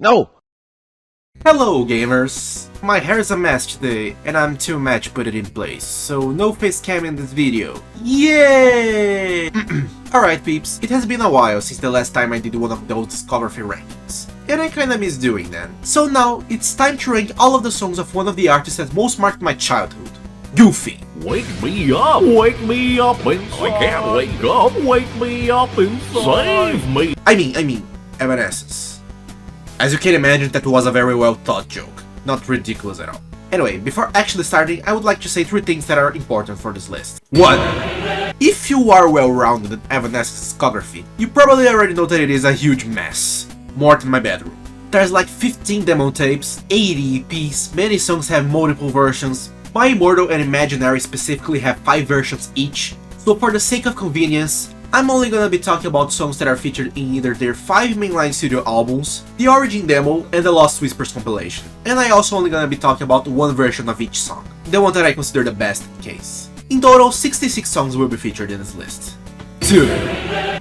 No! Hello gamers! My hair is a mess today, and I'm too mad to put it in place, so no face cam in this video. Yay! Alright peeps, it has been a while since the last time I did one of those discography rankings, and I kinda miss doing them. So now, it's time to rank all of the songs of one of the artists that most marked my childhood. Goofy. Wake me up inside. I can't wake me up inside. Save me. I mean, Evanescence. As you can imagine, that was a very well thought joke, not ridiculous at all. Anyway, before actually starting, I would like to say 3 things that are important for this list. 1. If you are well-rounded in Evanescence's discography, you probably already know that it is a huge mess. More than my bedroom. There's like 15 demo tapes, 80 EPs, many songs have multiple versions. My Immortal and Imaginary specifically have 5 versions each, so for the sake of convenience, I'm only gonna be talking about songs that are featured in either their 5 mainline studio albums, the Origin demo, and the Lost Whispers compilation. And I also only gonna be talking about one version of each song, the one that I consider the best case. In total, 66 songs will be featured in this list. 2.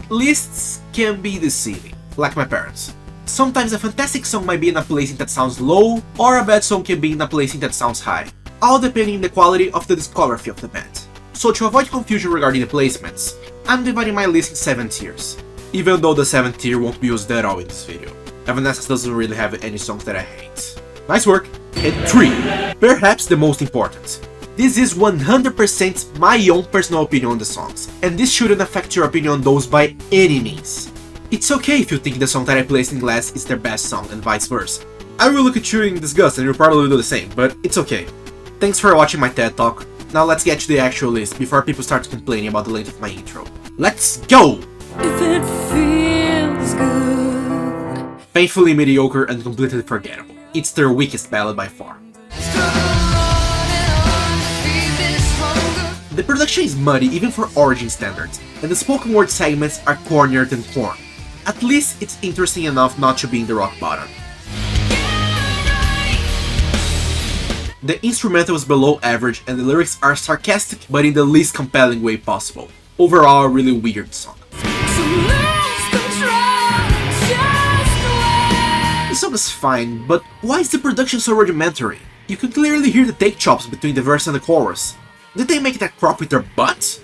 Lists can be deceiving, like my parents. Sometimes a fantastic song might be in a placing that sounds low, or a bad song can be in a placing that sounds high, all depending on the quality of the discography of the band. So to avoid confusion regarding the placements, I'm dividing my list in 7 tiers, even though the 7th tier won't be used at all in this video. Evanescence doesn't really have any songs that I hate. Nice work! And 3. Perhaps the most important. This is 100% my own personal opinion on the songs, and this shouldn't affect your opinion on those by any means. It's okay if you think the song that I placed in last is their best song, and vice versa. I will look at you in disgust and you'll probably do the same, but it's okay. Thanks for watching my TED Talk. Now let's get to the actual list before people start complaining about the length of my intro. Let's go! If it feels good. Painfully mediocre and completely forgettable. It's their weakest ballad by far. The production is muddy even for Origin standards, and the spoken word segments are cornier than corn. At least it's interesting enough not to be in the rock bottom. The instrumental is below average and the lyrics are sarcastic but in the least compelling way possible. Overall, a really weird song. The song is fine, but why is the production so rudimentary? You can clearly hear the take chops between the verse and the chorus. Did they make that crop with their butts?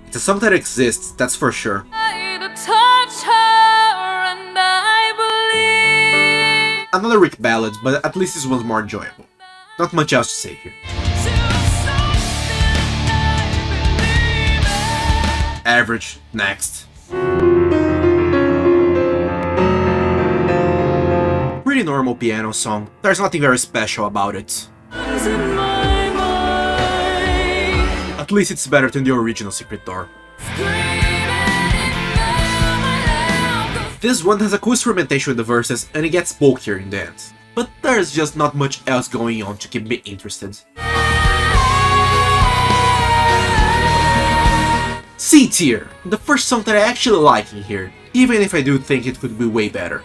It's a song that exists, that's for sure. Another weak ballad, but at least this one's more enjoyable. Not much else to say here. Average. Next. Pretty normal piano song. There's nothing very special about it. At least it's better than the original Secred Door. This one has a cool instrumentation with the verses and it gets bulkier in the end. But there's just not much else going on to keep me interested. C tier, the first song that I actually like in here, even if I do think it could be way better.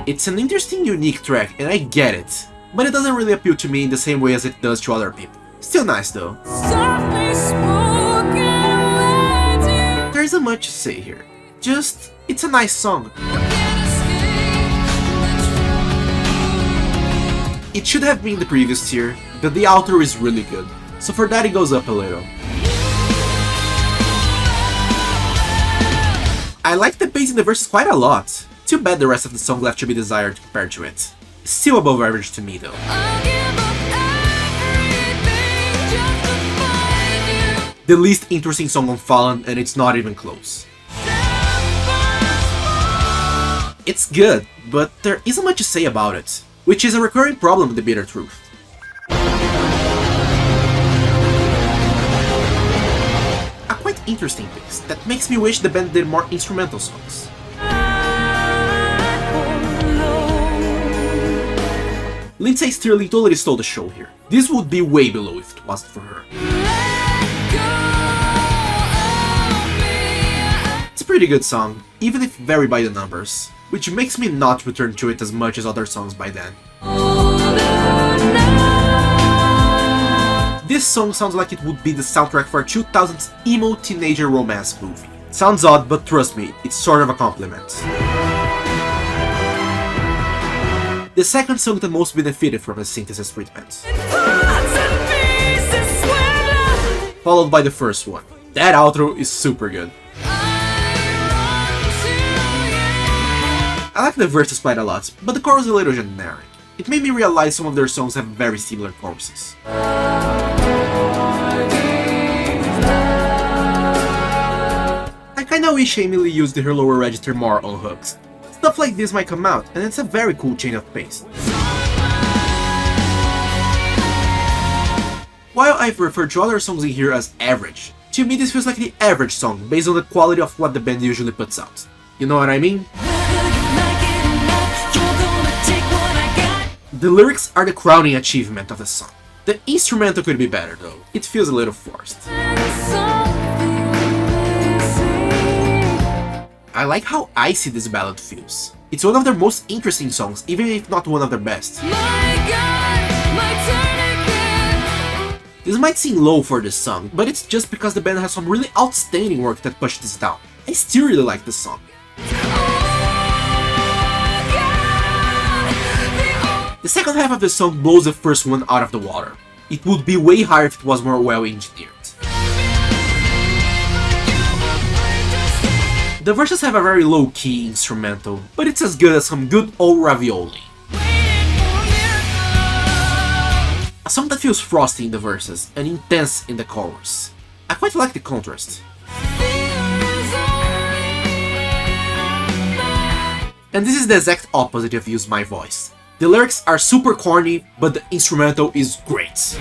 It's an interesting, unique track and I get it, but it doesn't really appeal to me in the same way as it does to other people. Still nice though. There isn't much to say here, just it's a nice song. It should have been the previous tier, but the outro is really good, so for that it goes up a little. I like the bass in the verses quite a lot. Too bad the rest of the song left to be desired compared to it. Still above average to me though. The least interesting song on Fallen, and it's not even close. It's good, but there isn't much to say about it, which is a recurring problem with The Bitter Truth. A quite interesting piece that makes me wish the band did more instrumental songs. Lindsay Stirling totally stole the show here. This would be way below if it wasn't for her. It's a pretty good song, even if very by the numbers, which makes me not return to it as much as other songs by then. This song sounds like it would be the soundtrack for a 2000s emo teenager romance movie. Sounds odd, but trust me, it's sort of a compliment. The second song that most benefited from the synthesis treatment, followed by the first one. That outro is super good. I like the verses quite a lot, but the chorus is a little generic. It made me realize some of their songs have very similar choruses. I kinda wish Emily used her lower register more on hooks. Stuff like this might come out, and it's a very cool change of pace. While I've referred to other songs in here as average, to me this feels like the average song based on the quality of what the band usually puts out. You know what I mean? The lyrics are the crowning achievement of the song. The instrumental could be better though, it feels a little forced. I like how icy this ballad feels. It's one of their most interesting songs, even if not one of their best. This might seem low for this song, but it's just because the band has some really outstanding work that pushed this down. I still really like this song. The second half of the song blows the first one out of the water. It would be way higher if it was more well engineered. The verses have a very low-key instrumental, but it's as good as some good old ravioli. A song that feels frosty in the verses and intense in the chorus. I quite like the contrast. And this is the exact opposite of Use My Voice. The lyrics are super corny, but the instrumental is great.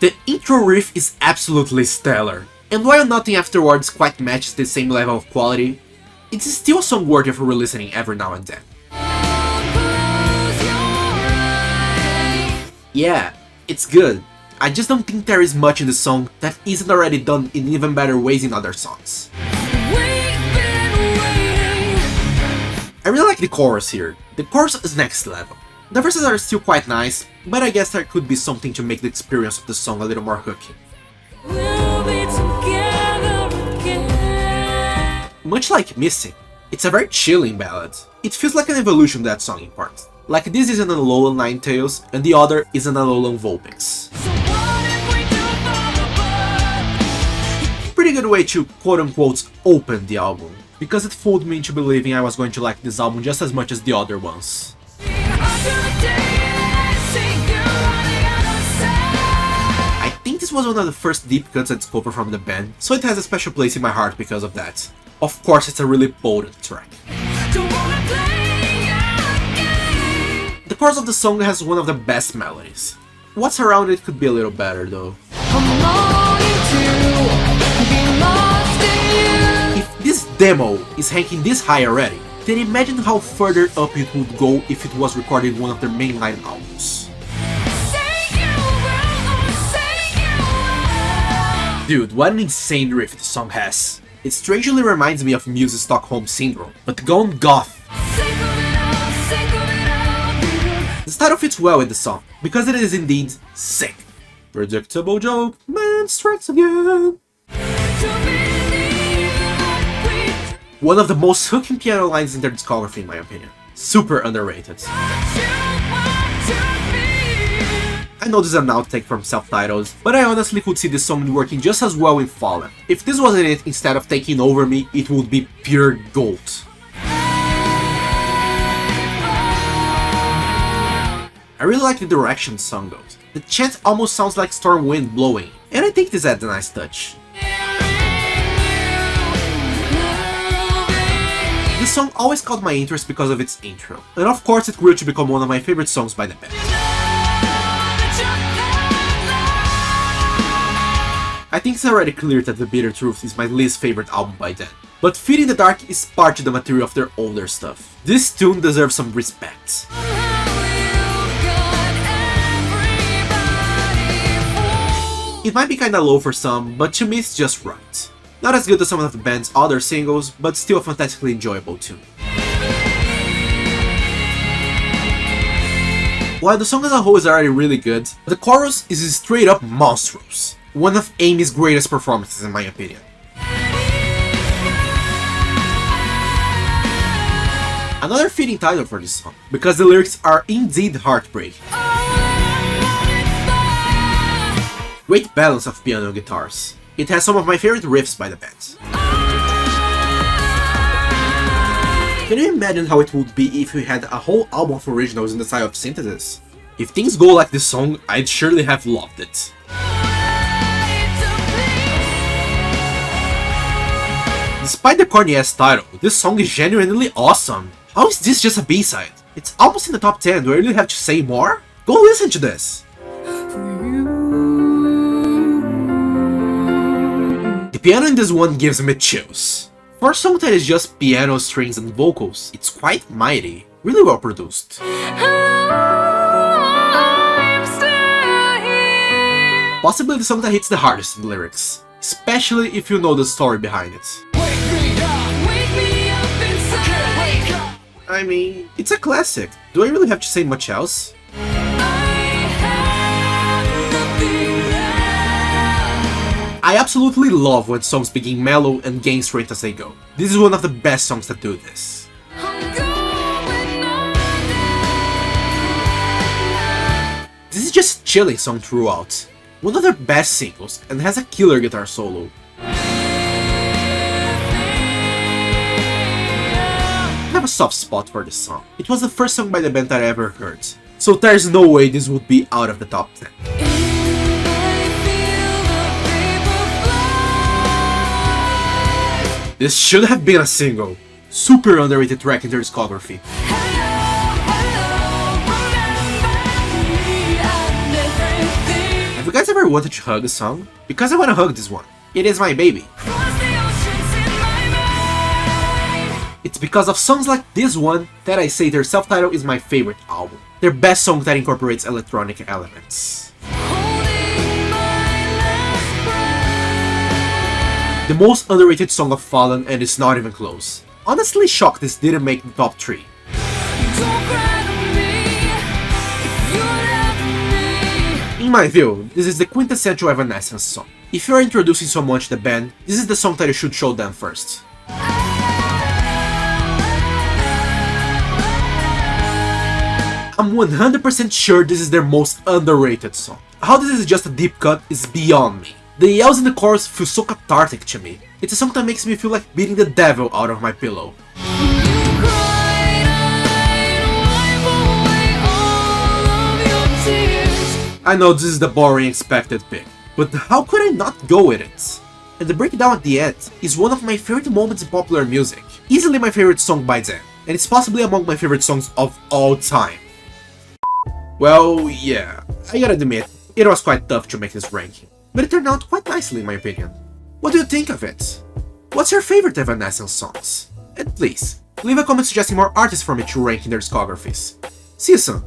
The intro riff is absolutely stellar, and while nothing afterwards quite matches the same level of quality, it's still a song worthy of re-listening every now and then. Yeah, it's good. I just don't think there is much in the song that isn't already done in even better ways in other songs. I really like the chorus here. The chorus is next level. The verses are still quite nice, but I guess there could be something to make the experience of the song a little more hooking. Much like Missing, it's a very chilling ballad. It feels like an evolution of that song in parts. Like this is an Alolan Ninetales, and the other is an Alolan Vulpix. Pretty good way to quote-unquote open the album, because it fooled me into believing I was going to like this album just as much as the other ones. I think this was one of the first deep cuts I discovered from the band, so it has a special place in my heart because of that. Of course, it's a really potent track. The chorus of the song has one of the best melodies. What's around it could be a little better though. If this demo is ranking this high already, then imagine how further up it would go if it was recorded in one of their mainline albums. Dude, what an insane riff this song has. It strangely reminds me of Muse's Stockholm Syndrome, but gone goth. The title fits well with the song, because it is indeed sick. Predictable joke, man strikes again. One of the most hooking piano lines in their discography in my opinion. Super underrated. I know this is an outtake from self-titles, but I honestly could see this song working just as well in Fallen. If this wasn't it, instead of taking over me, it would be pure gold. I really like the direction the song goes. The chant almost sounds like storm wind blowing, and I think this adds a nice touch. This song always caught my interest because of its intro, and of course it grew to become one of my favorite songs by the band. I think it's already clear that The Bitter Truth is my least favorite album by them, but Feet in the Dark is part of the material of their older stuff. This tune deserves some respect. It might be kinda low for some, but to me it's just right. Not as good as some of the band's other singles, but still a fantastically enjoyable tune. While the song as a whole is already really good, the chorus is straight up monstrous. One of Amy's greatest performances in my opinion. Another fitting title for this song, because the lyrics are indeed heartbreaking. Great balance of piano and guitars. It has some of my favorite riffs by the band. Can you imagine how it would be if we had a whole album of originals in the style of synthesis? If things go like this song, I'd surely have loved it. Despite the corny ass title, this song is genuinely awesome. How is this just a B-side? It's almost in the top 10, do I really have to say more? Go listen to this! The piano in this one gives me chills. For a song that is just piano, strings and vocals, it's quite mighty. Really well produced. Possibly the song that hits the hardest in the lyrics, especially if you know the story behind it. I mean, it's a classic. Do I really have to say much else? I absolutely love when songs begin mellow and gain strength as they go. This is one of the best songs that do this. This is just a chilling song throughout. One of their best singles, and has a killer guitar solo. I have a soft spot for this song. It was the first song by the band that I ever heard, so there's no way this would be out of the top 10. This should have been a single. Super underrated track in their discography. Have you guys ever wanted to hug a song? Because I want to hug this one. It is my baby. It's because of songs like this one that I say their self-title is my favorite album. Their best song that incorporates electronic elements. The most underrated song of Fallen, and it's not even close. Honestly shocked this didn't make the top 3. In my view, this is the quintessential Evanescence song. If you are introducing someone to the band, this is the song that you should show them first. I'm 100% sure this is their most underrated song. How this is just a deep cut is beyond me. The yells in the chorus feel so cathartic to me. It's a song that makes me feel like beating the devil out of my pillow. I know this is the boring expected pick, but how could I not go with it? And the breakdown at the end is one of my favorite moments in popular music. Easily my favorite song by them, and it's possibly among my favorite songs of all time. Well, yeah, I gotta admit, it was quite tough to make this ranking, but it turned out quite nicely in my opinion. What do you think of it? What's your favorite Evanescence songs? And please, leave a comment suggesting more artists for me to rank in their discographies. See you soon!